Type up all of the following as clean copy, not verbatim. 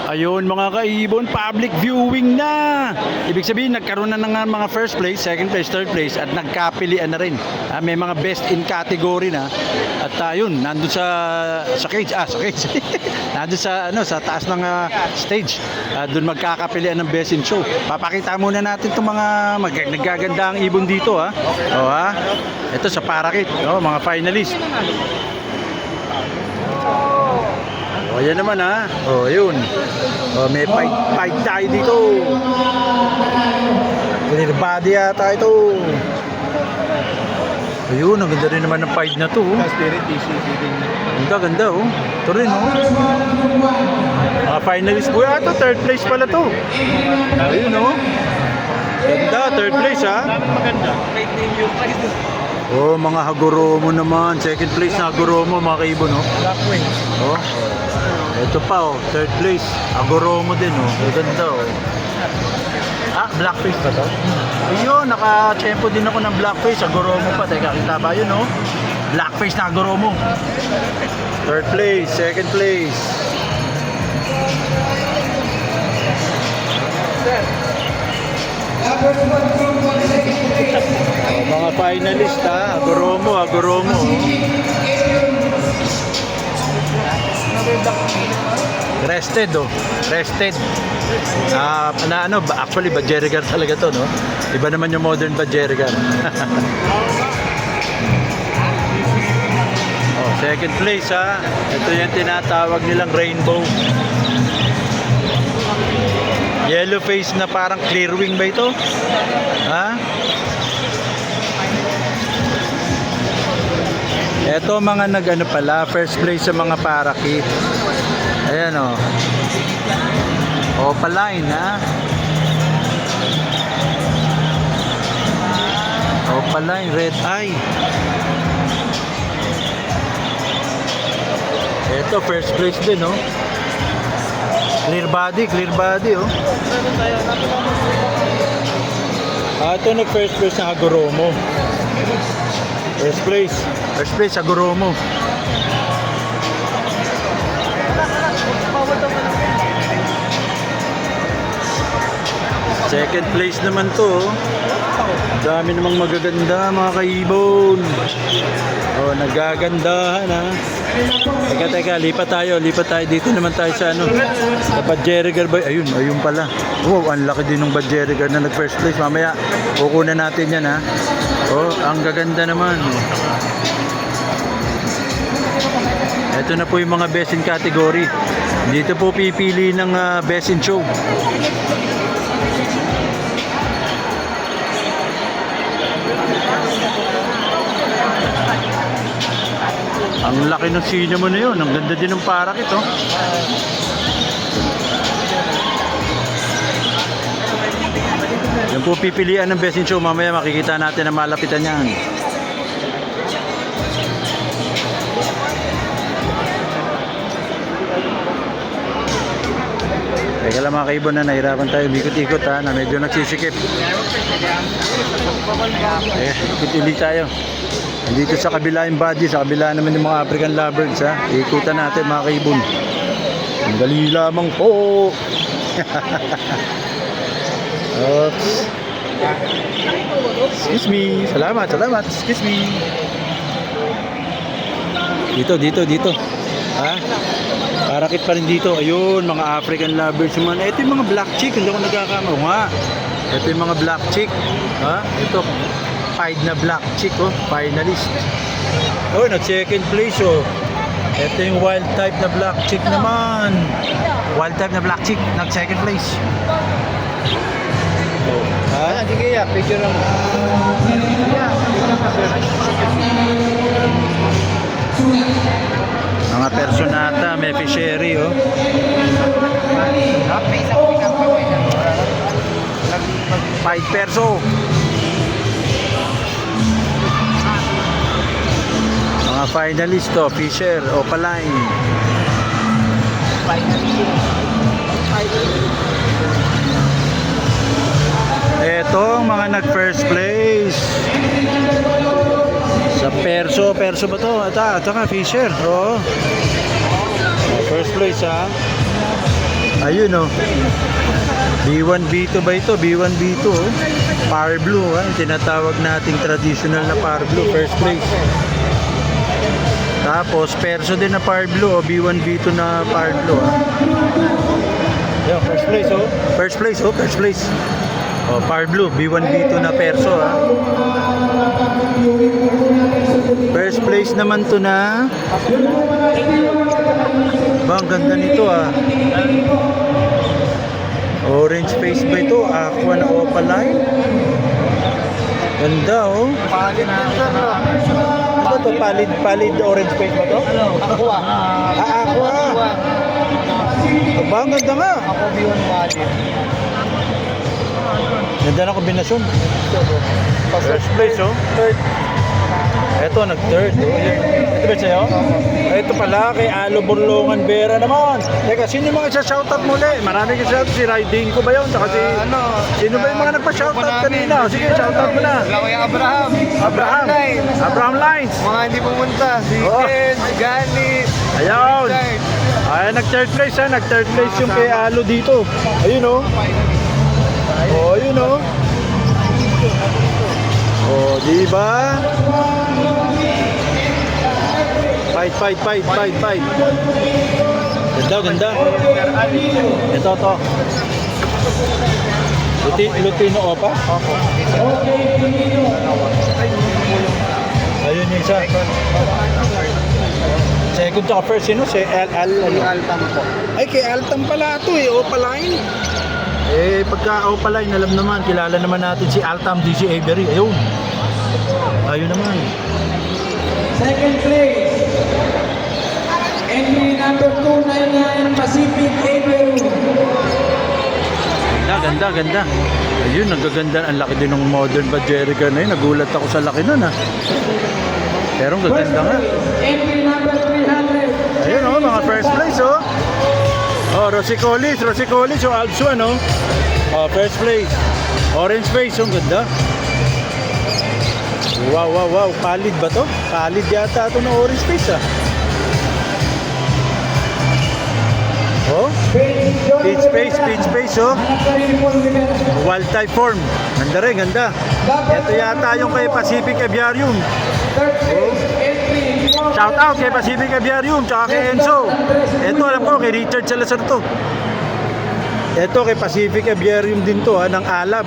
Ayun mga kaibon, public viewing na. Ibig sabihin nagkaroon na ng mga first place, second place, third place at nagkapilian na rin. May mga best in category na. At ayun, nandun sa cage, sa cage. Nandun sa taas ng stage. Doon magkakapilian ng best in show. Papakita muna natin itong mga naggaganda ang ibon dito ha. Ito sa Parakit, mga finalist. Ayan naman ha. Ayun. May fight tayo dito. Clear body yata ito. Ayun, ang ganda rin naman ng fight na to. Ganda oh. Ito rin oh. Mga finalist po ito. Third place pala to. Ayun oh. Ganda, third place ha. Maganda. Mga Hagoromo naman. Second place na Hagoromo mga kaibon oh. Black wings. Ito pa third place. Hagoromo din Ganda blackface pa to? Ayun, naka-tempo din ako ng blackface. Hagoromo pa. Teka, kita ba yun Blackface na Hagoromo. Third place, second place. Mga finalist Hagoromo. Rested rested. Actually Budgerigar talaga to Iba naman yung modern Budgerigar. Second place Ito yung tinatawag nilang rainbow. Yellow face na parang clear wing ba ito? Ito mga pala, first place sa mga Parakit. Ayan Opaline Opaline, red eye. Ito first place din Clear body ito nag first place na Hagoromo. First place Hagoromo. Second place naman to Dami namang magaganda mga kaibon. Nagagandahan Teka, lipat tayo dito naman tayo sa sa Budgerigar ba? Ayun pala. Ang laki din ng Budgerigar na nag first place. Mamaya kukunan natin yan ang gaganda naman. Ito na po yung mga best in category. Dito po pipili ng best in show. Ang laki ng cinema na yun. Ang ganda din ng Parakit Yan po pipilian ng best in show. Mamaya makikita natin na malapitan yan. Teka lang mga kaibon nahirapan tayo. Ikot-ikot na medyo nagsisikip. Ikot-ikot tayo. Dito sa kabila yung body, sa kabila naman yung mga African lovebirds Ikutan natin mga kaibon. Ang dali lamang po. Oops. Excuse me. Salamat. Excuse me. Dito. Parakit pa rin dito. Ayun, mga African lovebirds naman. Ito yung mga black chick. Hindi ako nagkakama. Ito yung mga black chick. Ito. Pied na black chick finalist. Nag-second place Ito yung wild type na black chick naman. Wild type na black chick nag-second place. Sige picture lang. Mga personata, may fishery Pied perso. Mga finalist Fisher, Opaline. Etong mga nag-first place. Sa Perso ba to? Ito ka, Fisher. Oo. First place ha. Ayun oh. B1, B2 ba ito? B1, B2 oh. Power Blue ha. Tinatawag nating traditional na Power Blue. First place. Tapos Perso din na Power Blue oh. B1, B2 na Power Blue ha. Yan, first place oh. First place oh. First place. Oh, Power Blue. B1, B2 na Perso ha. First place naman to na. Ba, ang ganda nito ah. Orange face ba ito? Aqua na opaline. Ganda oh. Pagin din sir, no? Ano to? Palid orange face ba to? Aqua. Aqua. Aba, ang ganda nga. Ako B1 Pagin. Ganda na kombinasyon. First place oh. Third. Eto, nag-third. Ito ba sa'yo? Ito pala, kay Alo Burlongan Vera naman. Teka, sino yung mga isa-shoutout muli? Marami ka shoutout. Si Riding ko ba yun? Saka si... Sino ba yung mga nagpa-shoutout kanina? Sige, shoutout mo na. Wala ko yung Abraham. Abraham. Lines. Abraham Lines. Mga hindi pumunta. Si Oo. Ken, si Gani. Ayun. Ay, nag-third place ha. Nag-third place yung kay Alo dito. Ayun oh. Oh, ayun oh. Oh, di ba? Fight. Ganda. Ito to. Lutino Opa? Opo. Ayun yung isa. Second to first, sino? Si Altam po. Ay, kay Altam pala ito eh. Opaline. Eh, pagka Opaline, alam naman, kilala naman natin si Altam DC Avery. Ayun. Ayun naman. Second place, entry number 299 Pacific Avenue. Ganda. Ayun, nagaganda. Ang laki din ng modern Bajerica na yun. Nagulat ako sa laki nun ah. Pero ang gaganda nga. Entry number 300. Ayun oh, mga first place oh. Oh, Rosicolis o Alpsuan oh. Oh, first place. Orange face, oh, ang ganda. Wow. Palid ba to? Palid yata ito ng orange face ah. Oh, peach face oh. Wild type form. Ganda rin, ganda. Ito yata yung kay Pacific Aviarium. Oh. Shout out kay Pacific Aviarium tsaka kay Enzo. Ito alam ko kay Richard Salazar to. Ito kay Pacific Aviarium din to ha, ng Alab.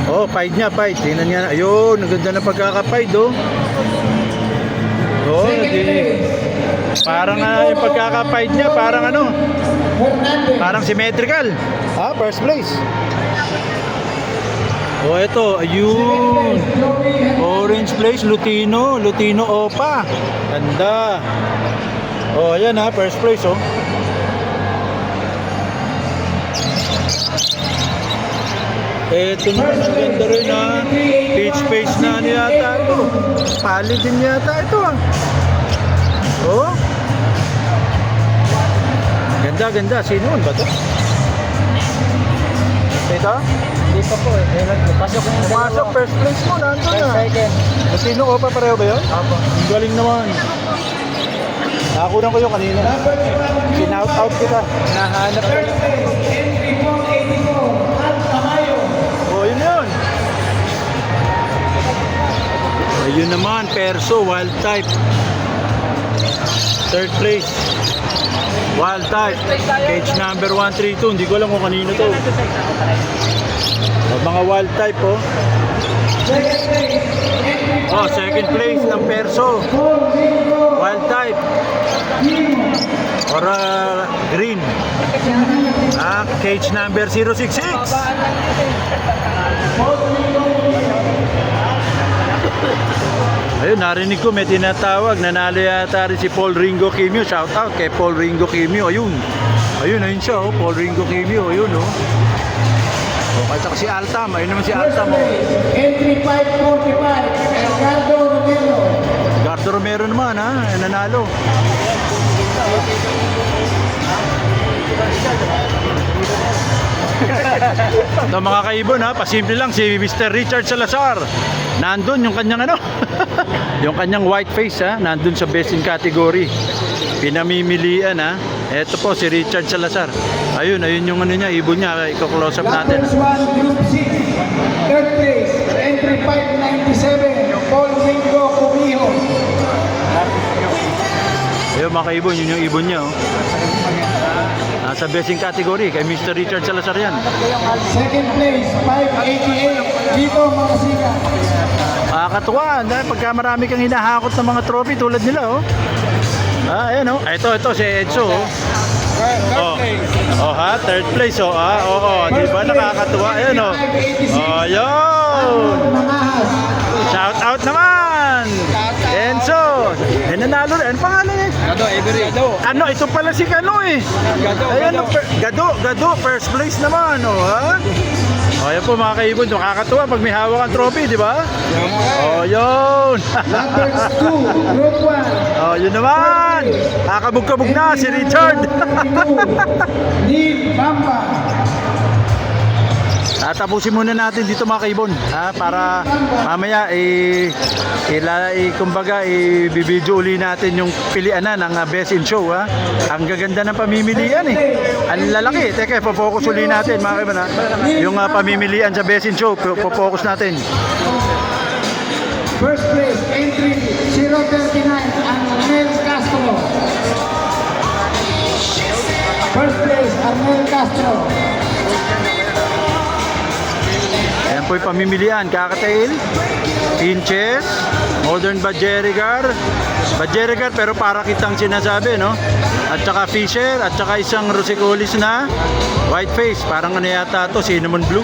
Oh, pied niya. Tingnan niya. Ayun, ang ganda na pagkaka-pied oh. Oh, parang yung pagkaka-pied niya, parang ano? Parang symmetrical. Ah, first place. Oh, ito, ayun. Orange place, Lutino Opa. Ganda. Oh, ayan ha, first place oh. Ito naman, ang ganda rin ha. Peach face na ano yata ito. Palid din yata ito ah. Oh. Ganda. Sino ba ito? Ito? Hindi pa po eh. Pumasok, first place mo, nandun na. Second. Lutino Opa, pareho ba yun? Apo. Ang galing naman. Nakakunan ko yung kanina. Sinout-out kita. Nahanap ko. Entry 484 Alta Mayo. Oh, yun. Ayun naman, Perso, wild type. Third place. Wild type. Cage number 132. Hindi ko alam kung kanino to. Oh, mga wild type oh. Oh, second place ng Perso. Wild type. Or green. Ah, cage number 066. Ayun, narinig ko may tinatawag. Nanalo yata rin si Paul Ringo Kimio. Shout out kay Paul Ringo Kimio. Ayun siya oh. Paul Ringo Kimio. Ayun oh. Oh, kaya si Altam. Ayun naman si Altam oh. Entry 545 Edgardo Romero. Gardo Romero naman ha. Ay, nanalo. Ito mga kaibon ha, pasimple lang si Mr. Richard Salazar. Nandun yung kanyang ano, yung kanyang white face ha, nandun sa best in category. Pinamimilian ha. Eto po si Richard Salazar. Ayun yung ano niya, ibon niya. Iko-close up natin. Numbers 1, Group C. Third place, entry 597, Paul Mingo Cumijo. Ayun mga kaibon, yun yung ibon niya. Oh. Nasa best in category kay Mr. Richard Salazar yan. Second place, 588, Vito Mangasika. Katuwa, dahil pagka marami kang hinahakot ng mga trophy tulad nila. Oh. Ayan oh. Ito si Edso. Oh. Oh ha, third place oh. Di ba nakakatuwa? Ayan oh. Oh, yun. Mangahas. Shout out naman. Enzo. Nanalo rin. Ano pangalan niya? Gado, Every. Ano, ito pala si Kano eh. Ayan, Gado, first place naman, oh, ha? O, ayan po mga kaibon, nakakatuwa pag may hawak ang trophy, di ba? O, yun. Numbers 2, Group 1. O, yun naman. Kakabog-kabog na si Richard. Neil Bamba. Tapusin muna natin dito mga kaibon, ha, para mamaya kumbaga i-video uli natin yung pilian na ng best in show, ha. Ang gaganda ng pamimilian eh. Ang lalaki. Teka, po-focus uli natin mga kaibon, ha. Yung pamimilian sa best in show, po-focus natin. First place, entry 039, Arnel Castro. First place, Arnel Castro. Ayan po yung pamimilian, Kakatail, Pinches, Modern Badgerigar pero para kitang sinasabi, no? At saka Fisher, at saka isang Rosicolis na Whiteface, parang ano yata to, Cinnamon Blue.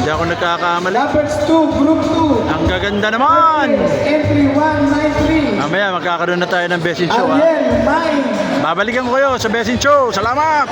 Hindi ako nagkakamali. Numbers 2, Group 2. Ang gaganda naman! Entry 193. Mamaya magkakaroon na tayo ng Best in Show, ha? Ariel May. Babalikan ko kayo sa Best in Show. Salamat!